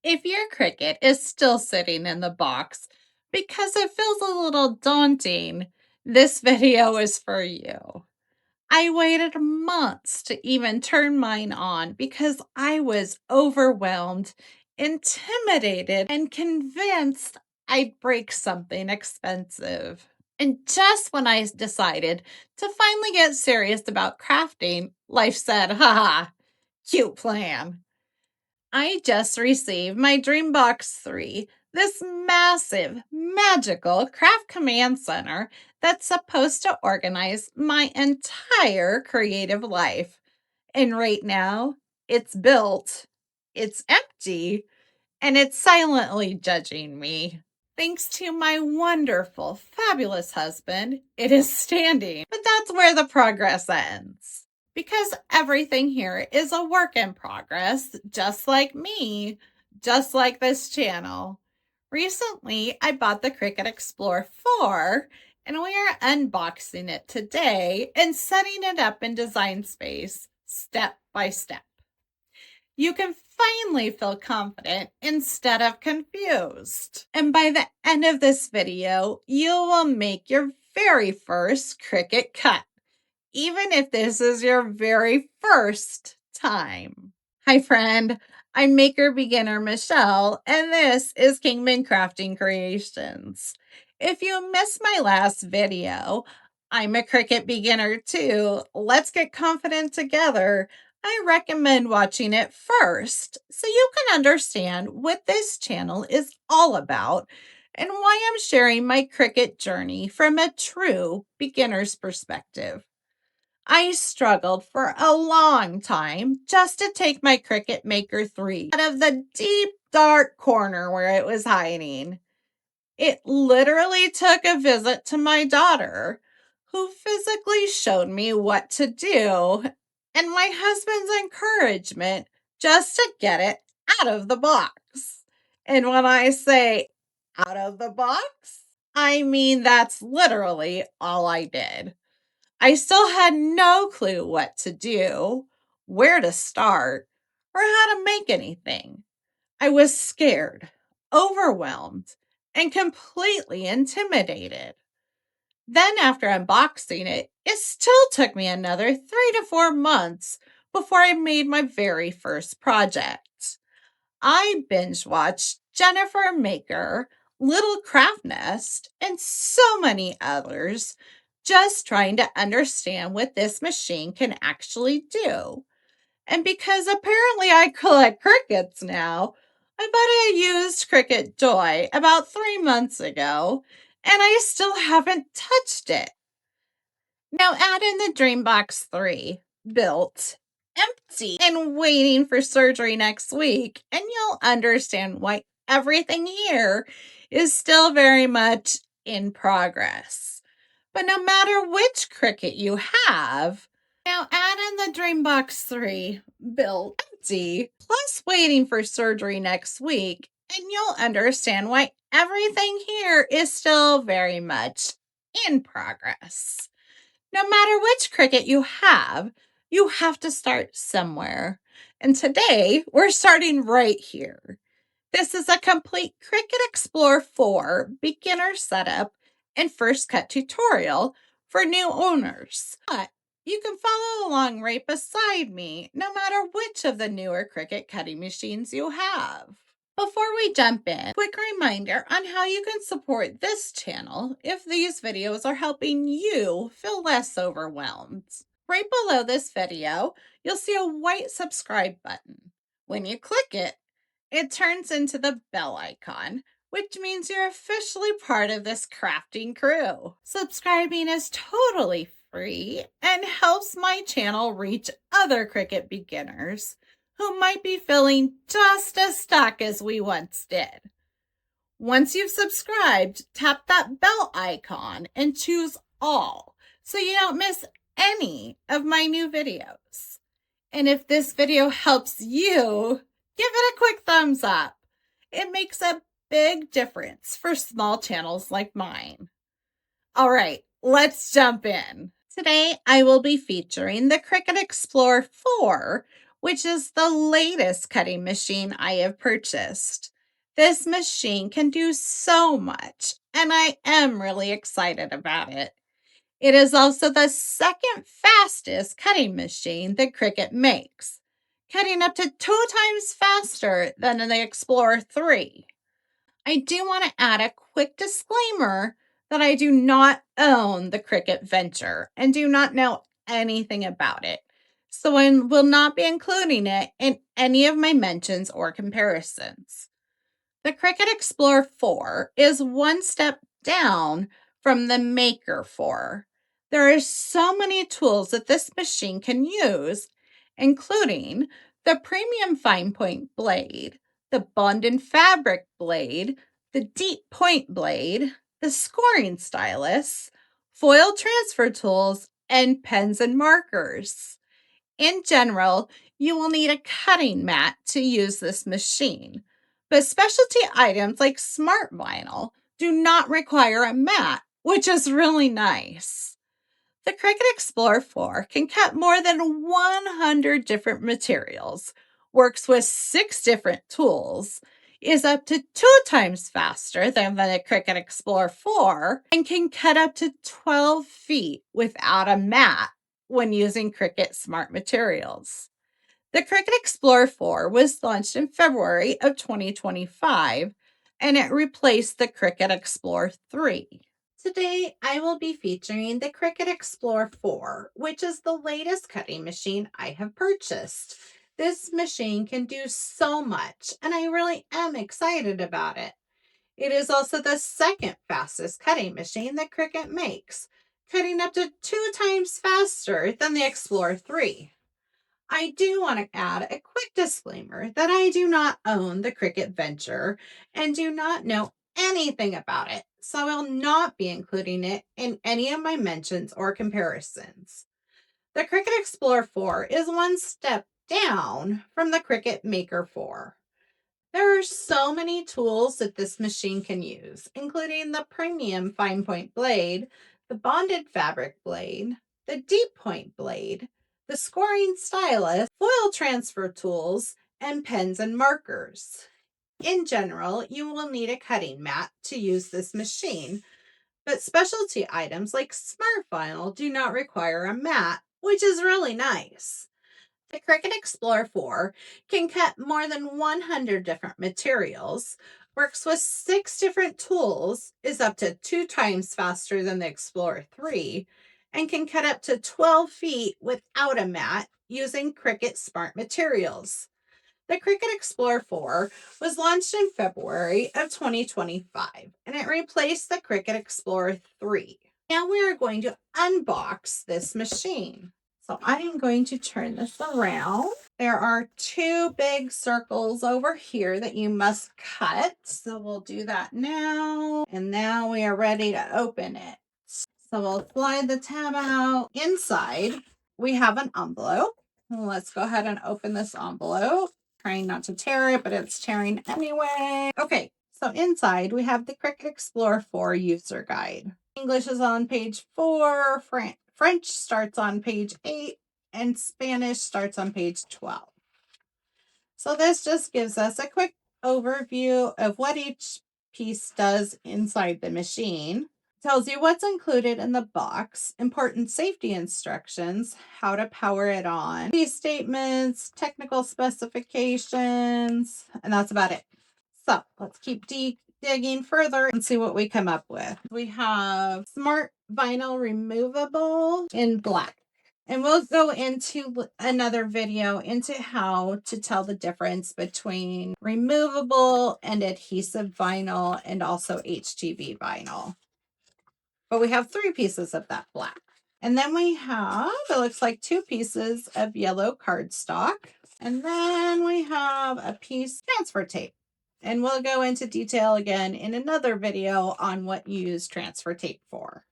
If your Cricut is still sitting in the box because it feels a little daunting, this video is for you. I waited months to even turn mine on because I was overwhelmed, intimidated, and convinced I'd break something expensive. And just when I decided to finally get serious about crafting, life said, haha, cute plan. I just received my Dreambox 3, this massive, magical craft command center that's supposed to organize my entire creative life. And right now, it's built, it's empty, and it's silently judging me. Thanks to my wonderful, fabulous husband, it is standing. But that's where the progress ends. Because everything here is a work in progress, just like me, just like this channel. Recently, I bought the Cricut Explore 4, and we are unboxing it today and setting it up in Design Space step by step. You can finally feel confident instead of confused. And by the end of this video, you will make your very first Cricut cut, even if this is your very first time. Hi friend, I'm Maker Beginner Michelle, and this is Kingman Crafting Creations. If you missed my last video, I'm a Cricut beginner too. Let's get confident together. I recommend watching it first so you can understand what this channel is all about and why I'm sharing my Cricut journey from a true beginner's perspective. I struggled for a long time just to take my Cricut Maker 3 out of the deep, dark corner where it was hiding. It literally took a visit to my daughter, who physically showed me what to do, and my husband's encouragement just to get it out of the box. And when I say out of the box, I mean that's literally all I did. I still had no clue what to do, where to start, or how to make anything. I was scared, overwhelmed, and completely intimidated. Then, after unboxing it, it still took me another 3 to 4 months before I made my very first project. I binge watched Jennifer Maker, Little Craft Nest, and so many others, just trying to understand what this machine can actually do. And because apparently I collect Cricuts now, I bought a used Cricut toy about 3 months ago, and I still haven't touched it. Now add in the Dreambox 3, built, empty, and waiting for surgery next week, and you'll understand why everything here is still very much in progress. But no matter which Cricut you have, now add in the Dreambox 3, built, empty, plus waiting for surgery next week, and you'll understand why everything here is still very much in progress. No matter which Cricut you have to start somewhere. And today, we're starting right here. This is a complete Cricut Explore 4 beginner setup and first cut tutorial for new owners. But you can follow along right beside me, no matter which of the newer Cricut cutting machines you have. Before we jump in, quick reminder on how you can support this channel if these videos are helping you feel less overwhelmed. Right below this video, you'll see a white subscribe button. When you click it, it turns into the bell icon, which means you're officially part of this crafting crew. Subscribing is totally free and helps my channel reach other Cricut beginners who might be feeling just as stuck as we once did. Once you've subscribed, tap that bell icon and choose all so you don't miss any of my new videos. And if this video helps you, give it a quick thumbs up. It makes a big difference for small channels like mine. All right, let's jump in. Today, I will be featuring the Cricut Explore 4, which is the latest cutting machine I have purchased. This machine can do so much, and I am really excited about it. It is also the second fastest cutting machine that Cricut makes, cutting up to 2 times faster than the Explorer 3. I do want to add a quick disclaimer that I do not own the Cricut Venture and do not know anything about it. So I will not be including it in any of my mentions or comparisons. The Cricut Explore 4 is one step down from the Maker 4. There are so many tools that this machine can use, including the premium fine point blade, the bonded fabric blade, the deep point blade, the scoring stylus, foil transfer tools, and pens and markers. In general, you will need a cutting mat to use this machine, but specialty items like smart vinyl do not require a mat, which is really nice. The Cricut Explore 4 can cut more than 100 different materials, works with 6 different tools, is up to 2 times faster than the Cricut Explore 4, and can cut up to 12 feet without a mat when using Cricut Smart Materials. The Cricut Explore 4 was launched in February of 2025, and it replaced the Cricut Explore 3. Today, I will be featuring the Cricut Explore 4, which is the latest cutting machine I have purchased. This machine can do so much, and I really am excited about it. It is also the second fastest cutting machine that Cricut makes, cutting up to 2 times faster than the Explore 3. I do want to add a quick disclaimer that I do not own the Cricut Venture and do not know anything about it, so I will not be including it in any of my mentions or comparisons. The Cricut Explore 4 is one step down from the Cricut Maker 4. There are so many tools that this machine can use, including the premium fine point blade, the bonded fabric blade, the deep point blade, the scoring stylus, foil transfer tools, and pens and markers. In general, you will need a cutting mat to use this machine, but specialty items like smart vinyl do not require a mat, which is really nice. The Cricut Explore 4 can cut more than 100 different materials, works with 6 different tools, is up to 2 times faster than the Explorer 3, and can cut up to 12 feet without a mat using Cricut Smart Materials. The Cricut Explore 4 was launched in February of 2025, and it replaced the Cricut Explorer 3. Now we are going to unbox this machine. So I am going to turn this around. There are 2 big circles over here that you must cut. So we'll do that now. And now we are ready to open it. So we'll slide the tab out. Inside, we have an envelope. Let's go ahead and open this envelope. Trying not to tear it, but it's tearing anyway. Okay, so inside we have the Cricut Explore 4 user guide. English is on page 4, French starts on page 8, and Spanish starts on page 12. So this just gives us a quick overview of what each piece does inside the machine. Tells you what's included in the box, important safety instructions, how to power it on, these statements, technical specifications, and that's about it. So let's keep digging further and see what we come up with. We have smart vinyl removable in black. And we'll go into another video into how to tell the difference between removable and adhesive vinyl and also HTV vinyl. But we have 3 pieces of that black. And then we have, it looks like 2 pieces of yellow cardstock. And then we have a piece transfer tape. And we'll go into detail again in another video on what you use transfer tape for.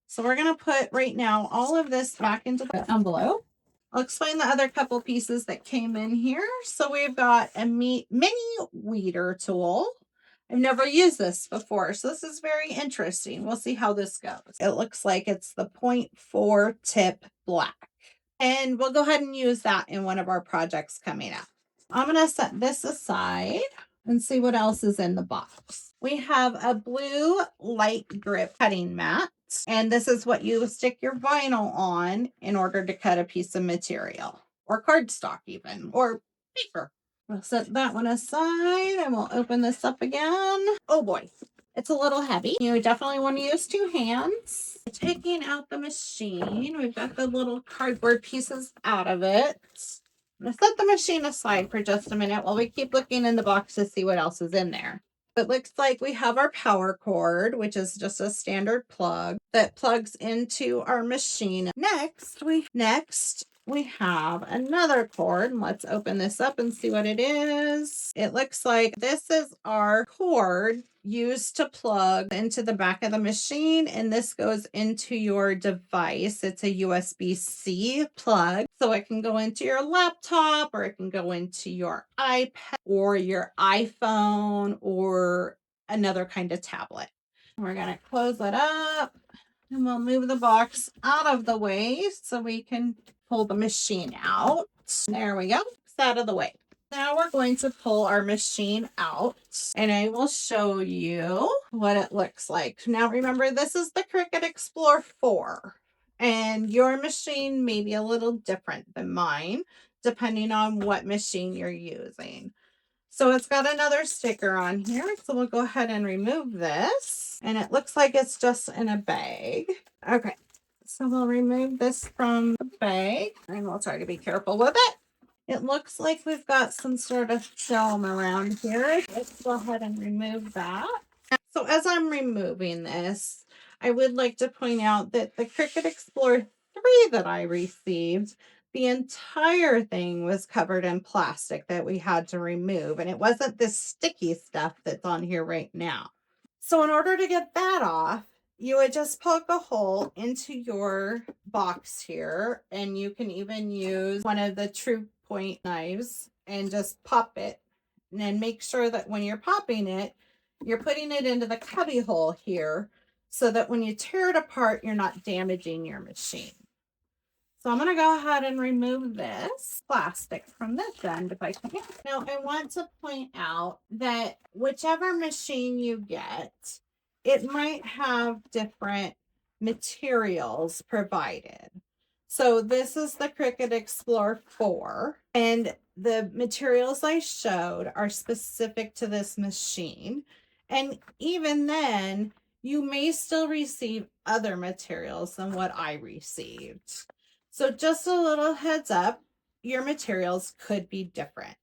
So we're going to put right now all of this back into the envelope. I'll explain the other couple pieces that came in here. So we've got a mini weeder tool. I've never used this before, so this is very interesting. We'll see how this goes. It looks like it's the 0.4 tip black. And we'll go ahead and use that in one of our projects coming up. I'm going to set this aside and see what else is in the box. We have a blue light grip cutting mat. And this is what you stick your vinyl on in order to cut a piece of material or cardstock even, or paper. We'll set that one aside and we'll open this up again. Oh boy, it's a little heavy. You definitely want to use two hands. Taking out the machine, we've got the little cardboard pieces out of it. I'm going to set the machine aside for just a minute while we keep looking in the box to see what else is in there. It looks like we have our power cord, which is just a standard plug that plugs into our machine. Next, we have another cord. Let's open this up and see what it is. It looks like this is our cord used to plug into the back of the machine, and this goes into your device. It's a USB-C plug, so it can go into your laptop, or it can go into your iPad or your iPhone or another kind of tablet. We're going to close it up and we'll move the box out of the way so we can pull the machine out. There we go. It's out of the way. Now we're going to pull our machine out and I will show you what it looks like. Now remember, this is the Cricut Explore 4 and your machine may be a little different than mine depending on what machine you're using. So it's got another sticker on here. So we'll go ahead and remove this. And it looks like it's just in a bag. Okay. So we'll remove this from the bag and we'll try to be careful with it. It looks like we've got some sort of film around here. Let's go ahead and remove that. So as I'm removing this, I would like to point out that the Cricut Explore 3 that I received, the entire thing was covered in plastic that we had to remove. And it wasn't this sticky stuff that's on here right now. So in order to get that off, you would just poke a hole into your box here. And you can even use one of the True Point knives and just pop it. And then make sure that when you're popping it, you're putting it into the cubby hole here so that when you tear it apart, you're not damaging your machine. So I'm going to go ahead and remove this plastic from this end if I can. Now I want to point out that whichever machine you get, it might have different materials provided. So this is the Cricut Explore 4, and the materials I showed are specific to this machine. And even then, you may still receive other materials than what I received. So just a little heads up, your materials could be different.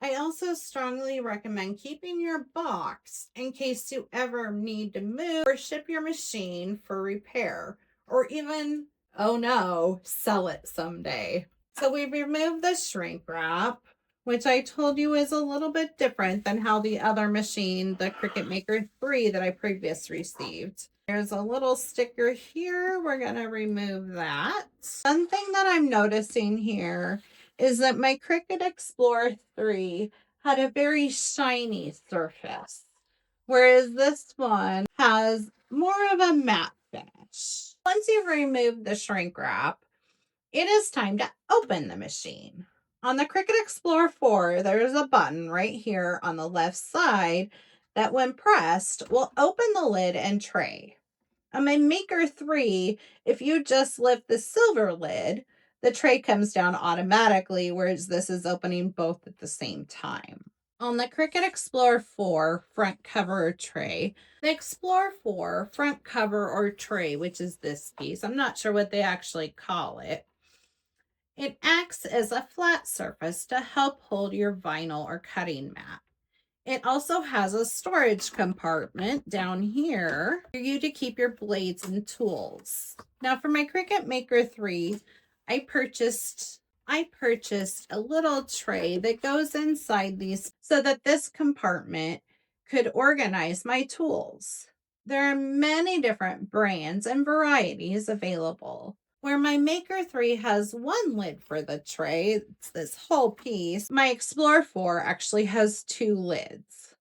I also strongly recommend keeping your box in case you ever need to move or ship your machine for repair, or even, oh no, sell it someday. So we've removed the shrink wrap, which I told you is a little bit different than how the other machine, the Cricut Maker 3 that I previously received. There's a little sticker here. We're going to remove that. One thing that I'm noticing here is that my Cricut Explore 3 had a very shiny surface, whereas this one has more of a matte finish. Once you've removed the shrink wrap, it is time to open the machine. On the Cricut Explore 4, there's a button right here on the left side that when pressed will open the lid and tray. On my Maker 3, if you just lift the silver lid, the tray comes down automatically, whereas this is opening both at the same time. On the Cricut Explore 4 front cover or tray, the Explore 4 front cover or tray, which is this piece, I'm not sure what they actually call it, it acts as a flat surface to help hold your vinyl or cutting mat. It also has a storage compartment down here for you to keep your blades and tools. Now for my Cricut Maker 3, I purchased a little tray that goes inside these so that this compartment could organize my tools. There are many different brands and varieties available. Where my Maker 3 has one lid for the tray, it's this whole piece, my Explore 4 actually has two lids.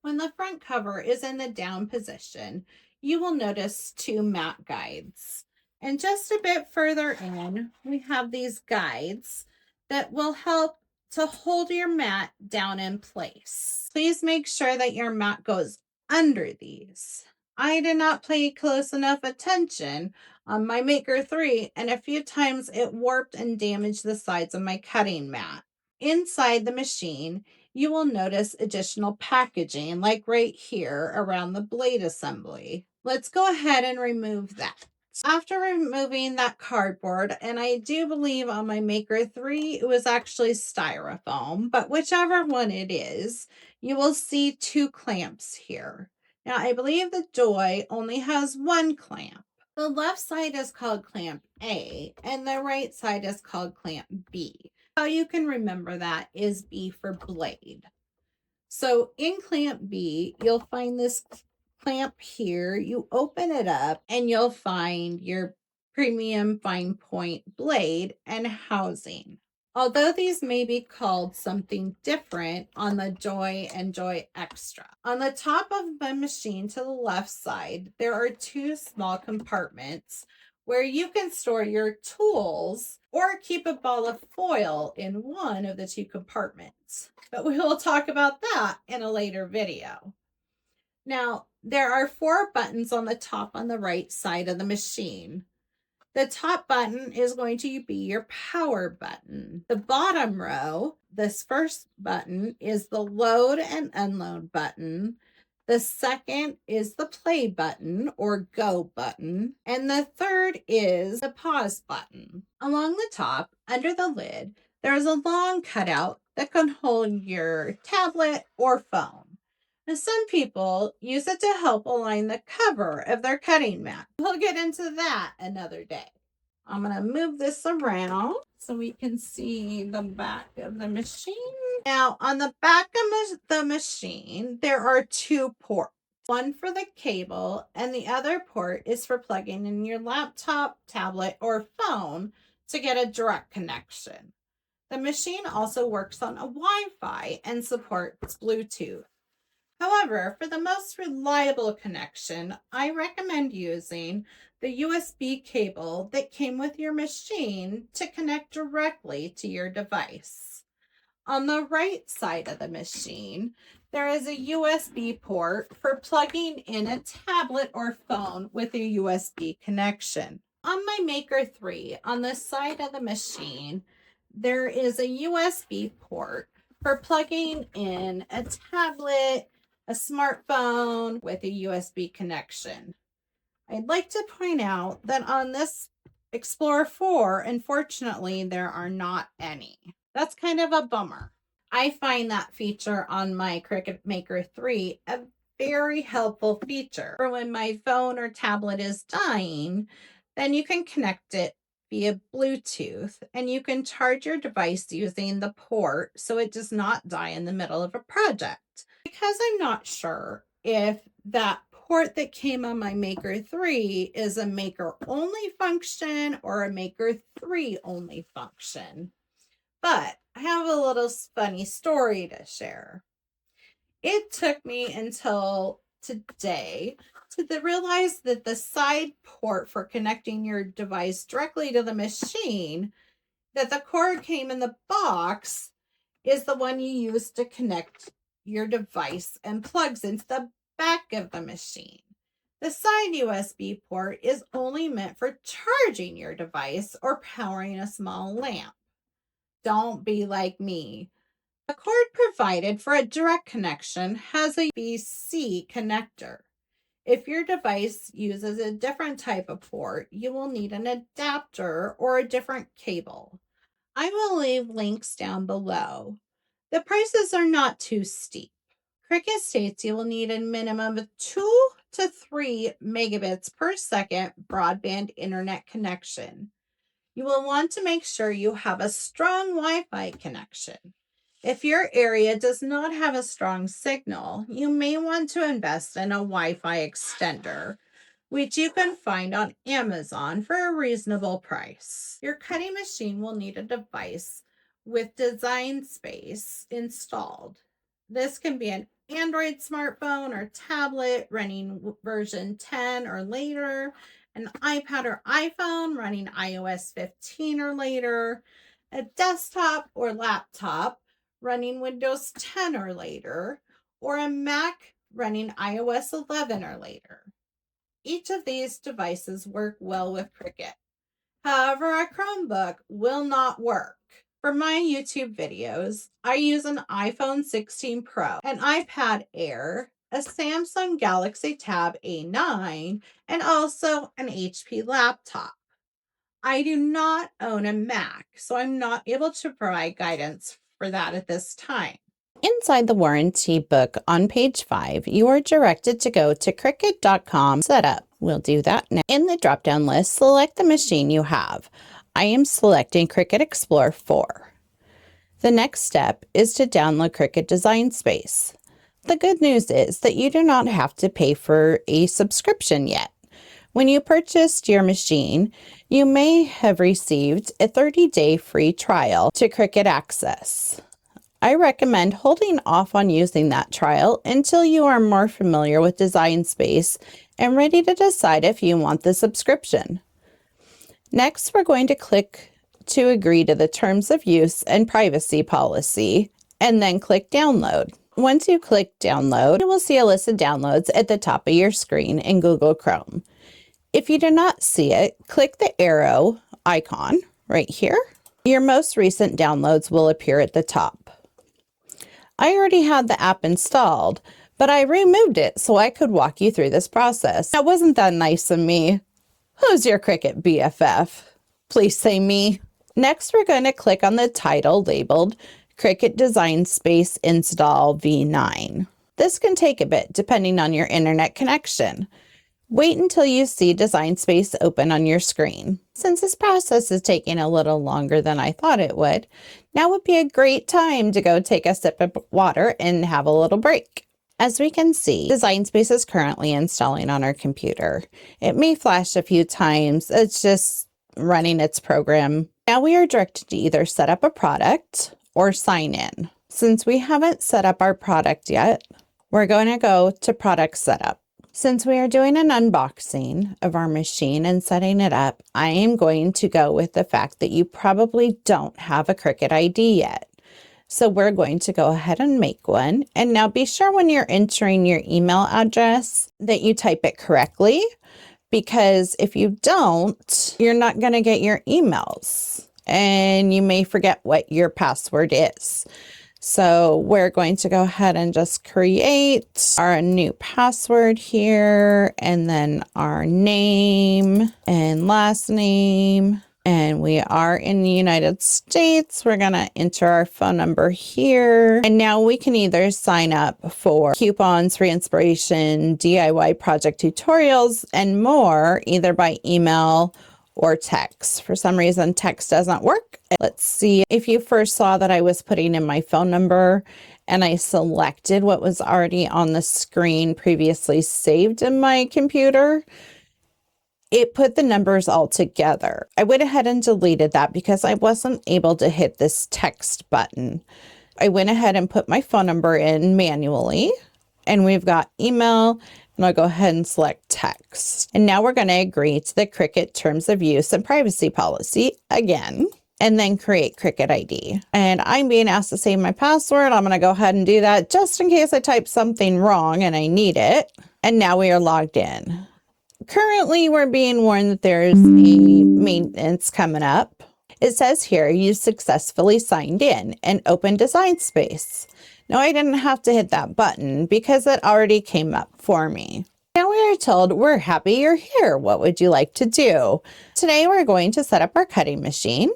When the front cover is in the down position, you will notice two mat guides. And just a bit further in, we have these guides that will help to hold your mat down in place. Please make sure that your mat goes under these. I did not pay close enough attention on my Maker 3, and a few times it warped and damaged the sides of my cutting mat. Inside the machine, you will notice additional packaging, like right here around the blade assembly. Let's go ahead and remove that. After removing that cardboard, and I do believe on my Maker 3 it was actually styrofoam, but whichever one it is, you will see two clamps here. Now, I believe the Joy only has one clamp. The left side is called clamp A, and the right side is called clamp B. How you can remember that is B for blade. So in clamp B, you'll find this clamp here. You open it up and you'll find your premium fine point blade and housing. Although these may be called something different on the Joy and Joy Extra. On the top of the machine to the left side, there are two small compartments where you can store your tools or keep a ball of foil in one of the two compartments. But we will talk about that in a later video. Now, there are 4 buttons on the top on the right side of the machine. The top button is going to be your power button. The bottom row, this first button, is the load and unload button. The second is the play button or go button. And the third is the pause button. Along the top, under the lid, there is a long cutout that can hold your tablet or phone. Now, some people use it to help align the cover of their cutting mat. We'll get into that another day. I'm going to move this around so we can see the back of the machine. Now, on the back of the machine, there are 2 ports. One for the cable, and the other port is for plugging in your laptop, tablet, or phone to get a direct connection. The machine also works on a Wi-Fi and supports Bluetooth. However, for the most reliable connection, I recommend using the USB cable that came with your machine to connect directly to your device. On the right side of the machine, there is a USB port for plugging in a tablet or phone with a USB connection. On my Maker 3, on the side of the machine, there is a USB port for plugging in a tablet, a smartphone with a USB connection. I'd like to point out that on this Explorer 4, unfortunately, there are not any. That's kind of a bummer. I find that feature on my Cricut Maker 3 a very helpful feature. For when my phone or tablet is dying, then you can connect it via Bluetooth and you can charge your device using the port so it does not die in the middle of a project. Because I'm not sure if that port that came on my Maker 3 is a Maker only function or a Maker 3 only function. But I have a little funny story to share. It took me until today to realize that the side port for connecting your device directly to the machine, that the cord came in the box, is the one you use to connect your device and plugs into the back of the machine. The side USB port is only meant for charging your device or powering a small lamp. Don't be like me. The cord provided for a direct connection has a USB-C connector. If your device uses a different type of port, you will need an adapter or a different cable. I will leave links down below. The prices are not too steep. Cricut states you will need a minimum of 2 to 3 megabits per second broadband internet connection. You will want to make sure you have a strong Wi-Fi connection. If your area does not have a strong signal, you may want to invest in a Wi-Fi extender, which you can find on Amazon for a reasonable price. Your cutting machine will need a device with Design Space installed. This can be an Android smartphone or tablet running version 10 or later, an iPad or iPhone running iOS 15 or later, a desktop or laptop running Windows 10 or later, or a Mac running iOS 11 or later. Each of these devices work well with Cricut. However, a Chromebook will not work. For my YouTube videos, I use an iPhone 16 Pro, an iPad Air, a Samsung Galaxy Tab A9, and also an HP laptop. I do not own a Mac, so I'm not able to provide guidance for that at this time. Inside the warranty book on page 5, you are directed to go to Cricut.com Setup. We'll do that now. In the drop-down list, select the machine you have. I am selecting Cricut Explore 4. The next step is to download Cricut Design Space. The good news is that you do not have to pay for a subscription yet. When you purchased your machine, you may have received a 30-day free trial to Cricut Access. I recommend holding off on using that trial until you are more familiar with Design Space and ready to decide if you want the subscription. Next, we're going to click to agree to the terms of use and privacy policy, and then click download. Once you click download, you will see a list of downloads at the top of your screen in Google Chrome. If you do not see it, click the arrow icon right here. Your most recent downloads will appear at the top. I already had the app installed, but I removed it so I could walk you through this process. Now, wasn't that nice of me? Who's your Cricut BFF? Please say me. Next, we're going to click on the title labeled Cricut Design Space Install V9. This can take a bit depending on your internet connection. Wait until you see Design Space open on your screen. Since this process is taking a little longer than I thought it would, now would be a great time to go take a sip of water and have a little break. As we can see, Design Space is currently installing on our computer. It may flash a few times. It's just running its program. Now we are directed to either set up a product or sign in. Since we haven't set up our product yet, we're going to go to Product Setup. Since we are doing an unboxing of our machine and setting it up, I am going to go with the fact that you probably don't have a Cricut ID yet. So we're going to go ahead and make one. And now be sure when you're entering your email address that you type it correctly, because if you don't, you're not going to get your emails and you may forget what your password is. So we're going to go ahead and just create our new password here, and then our name and last name. And we are in the United States. We're going to enter our phone number here. And now we can either sign up for coupons, free inspiration, DIY project tutorials, and more, either by email or text. For some reason, text doesn't work. Let's see. If you first saw that I was putting in my phone number and I selected what was already on the screen previously saved in my computer, it put the numbers all together. I went ahead and deleted that because I wasn't able to hit this text button. I went ahead and put my phone number in manually, and we've got email, and I'll go ahead and select text. And now we're going to agree to the Cricut terms of use and privacy policy again, and then create Cricut ID. And I'm being asked to save my password. I'm going to go ahead and do that just in case I type something wrong and I need it. And now we are logged in. Currently, we're being warned that there's a maintenance coming up. It says here, you successfully signed in and opened Design Space. Now, I didn't have to hit that button because it already came up for me. Now we are told, we're happy you're here. What would you like to do? Today, we're going to set up our cutting machine.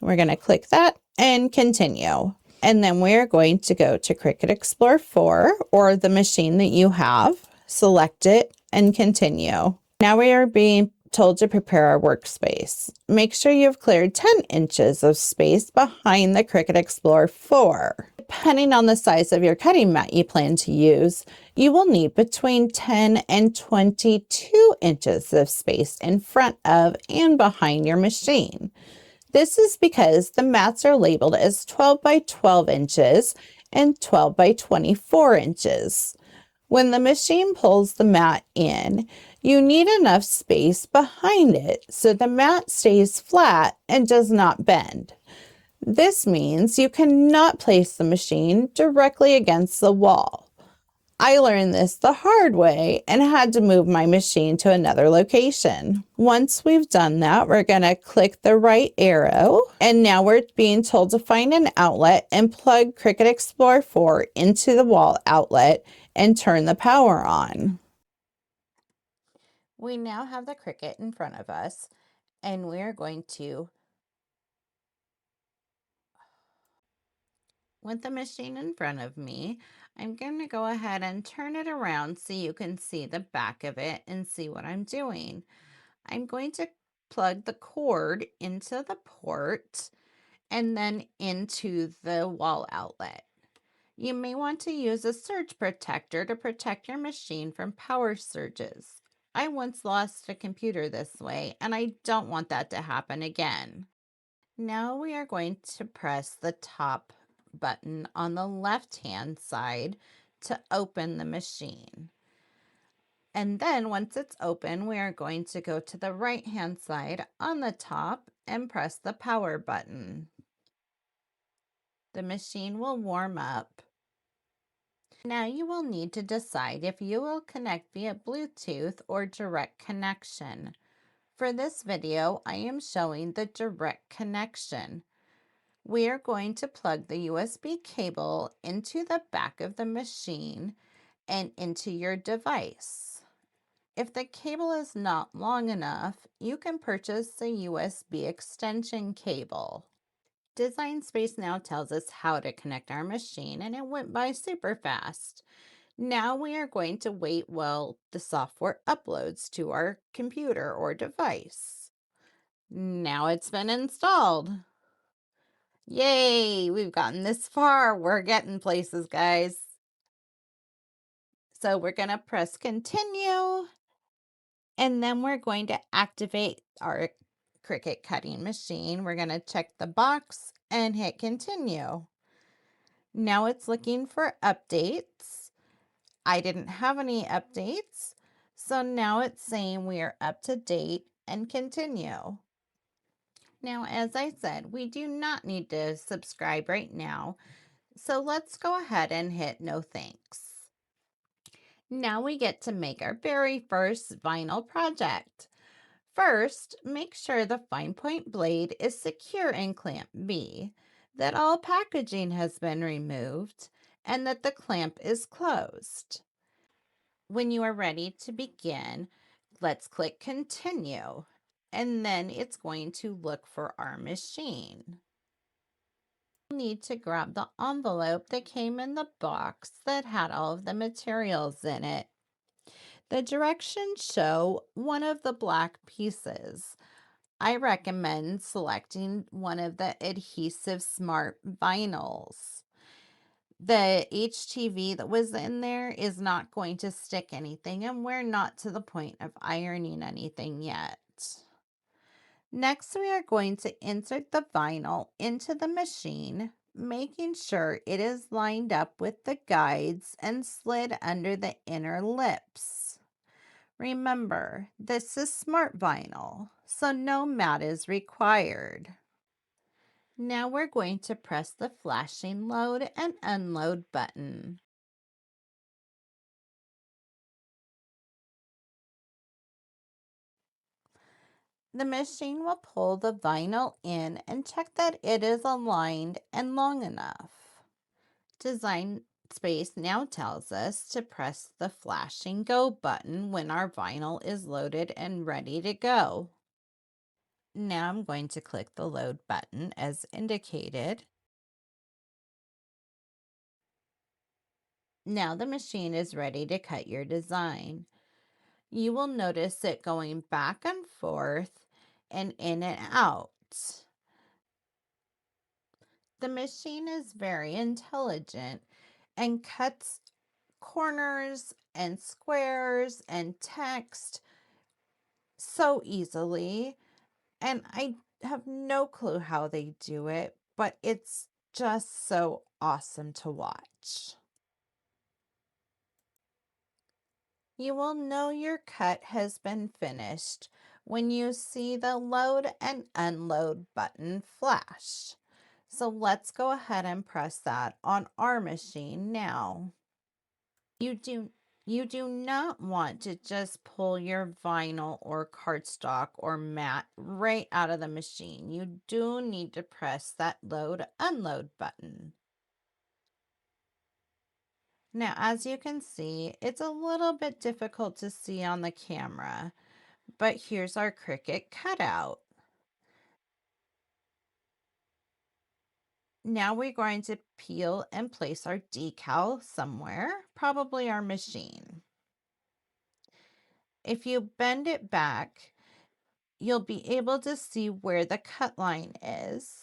We're going to click that and continue. And then we're going to go to Cricut Explore 4 or the machine that you have, select it and continue. Now we are being told to prepare our workspace. Make sure you've cleared 10 inches of space behind the Cricut Explore 4. Depending on the size of your cutting mat you plan to use, you will need between 10 and 22 inches of space in front of and behind your machine. This is because the mats are labeled as 12 by 12 inches and 12 by 24 inches. When the machine pulls the mat in, you need enough space behind it so the mat stays flat and does not bend. This means you cannot place the machine directly against the wall. I learned this the hard way and had to move my machine to another location. Once we've done that, we're going to click the right arrow, and now we're being told to find an outlet and plug Cricut Explore 4 into the wall outlet and turn the power on. We now have the Cricut in front of us, and we're going to, with the machine in front of me, I'm going to go ahead and turn it around so you can see the back of it and see what I'm doing. I'm going to plug the cord into the port and then into the wall outlet. You may want to use a surge protector to protect your machine from power surges. I once lost a computer this way, and I don't want that to happen again. Now we are going to press the top button on the left-hand side to open the machine. And then once it's open, we are going to go to the right-hand side on the top and press the power button. The machine will warm up. Now you will need to decide if you will connect via Bluetooth or direct connection. For this video, I am showing the direct connection. We are going to plug the USB cable into the back of the machine and into your device. If the cable is not long enough, you can purchase a USB extension cable. Design Space now tells us how to connect our machine, and it went by super fast. Now we are going to wait while the software uploads to our computer or device. Now it's been installed. Yay, we've gotten this far. We're getting places, guys. So we're going to press continue, and then we're going to activate our Cricut cutting machine. We're going to check the box and hit continue. Now it's looking for updates. I didn't have any updates, so now it's saying we are up to date and continue. Now, as I said, we do not need to subscribe right now, so let's go ahead and hit no thanks. Now we get to make our very first vinyl project. First, make sure the fine point blade is secure in clamp B, that all packaging has been removed, and that the clamp is closed. When you are ready to begin, let's click continue, and then it's going to look for our machine. We'll need to grab the envelope that came in the box that had all of the materials in it. The directions show one of the black pieces. I recommend selecting one of the adhesive smart vinyls. The HTV that was in there is not going to stick anything, and we're not to the point of ironing anything yet. Next, we are going to insert the vinyl into the machine, making sure it is lined up with the guides and slid under the inner lips. Remember, this is smart vinyl, so no mat is required. Now we're going to press the flashing load and unload button. The machine will pull the vinyl in and check that it is aligned and long enough. Design Space now tells us to press the flashing go button when our vinyl is loaded and ready to go. Now I'm going to click the load button as indicated. Now the machine is ready to cut your design. You will notice it going back and forth and in and out. The machine is very intelligent and cuts corners and squares and text so easily. And I have no clue how they do it, but it's just so awesome to watch. You will know your cut has been finished when you see the load and unload button flash. So let's go ahead and press that on our machine now. You do not want to just pull your vinyl or cardstock or mat right out of the machine. You do need to press that load unload button. Now, as you can see, it's a little bit difficult to see on the camera, but here's our Cricut cutout. Now we're going to peel and place our decal somewhere, probably our machine. If you bend it back, you'll be able to see where the cut line is,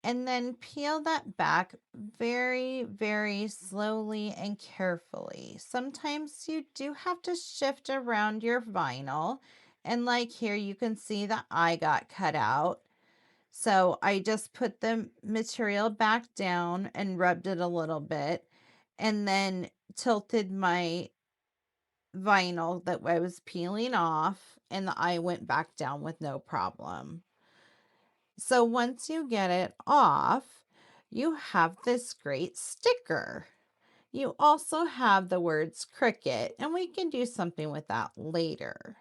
and then peel that back very, very slowly and carefully. Sometimes you do have to shift around your vinyl, and like here you can see the eye got cut out. So I just put the material back down and rubbed it a little bit, and then tilted my vinyl that I was peeling off, and the eye went back down with no problem. So once you get it off, you have this great sticker. You also have the words Cricut, and we can do something with that later.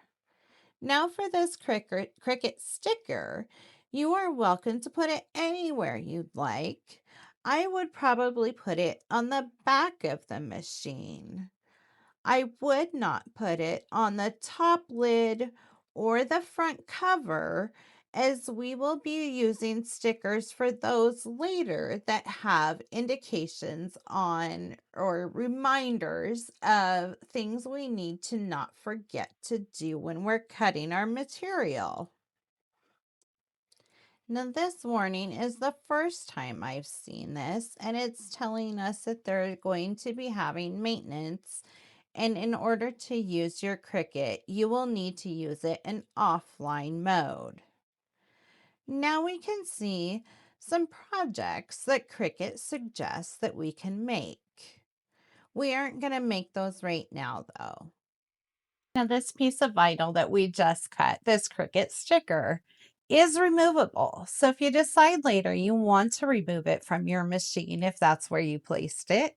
Now for this Cricut sticker, you are welcome to put it anywhere you'd like. I would probably put it on the back of the machine. I would not put it on the top lid or the front cover, as we will be using stickers for those later that have indications on or reminders of things we need to not forget to do when we're cutting our material. Now, this warning is the first time I've seen this, and it's telling us that they're going to be having maintenance. And in order to use your Cricut, you will need to use it in offline mode. Now we can see some projects that Cricut suggests that we can make. We aren't going to make those right now, though. Now, this piece of vinyl that we just cut, this Cricut sticker, is removable. So if you decide later you want to remove it from your machine, if that's where you placed it,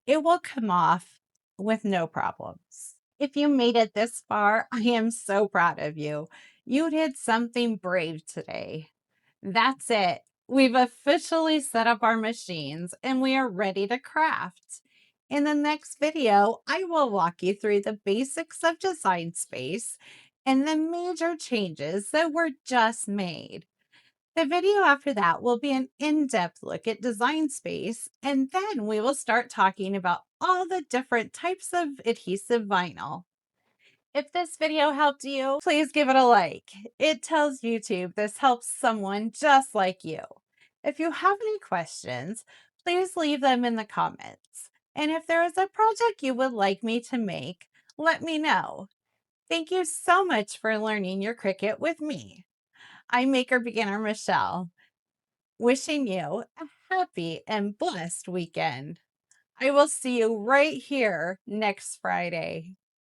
it will come off with no problems. If you made it this far, I am so proud of you. You did something brave today. That's it. We've officially set up our machines and we are ready to craft. In the next video, I will walk you through the basics of Design Space and the major changes that were just made. The video after that will be an in-depth look at Design Space, and then we will start talking about all the different types of adhesive vinyl. If this video helped you, please give it a like. It tells YouTube this helps someone just like you. If you have any questions, please leave them in the comments. And if there is a project you would like me to make, let me know. Thank you so much for learning your Cricut with me. I'm Maker Beginner Michelle, wishing you a happy and blessed weekend. I will see you right here next Friday.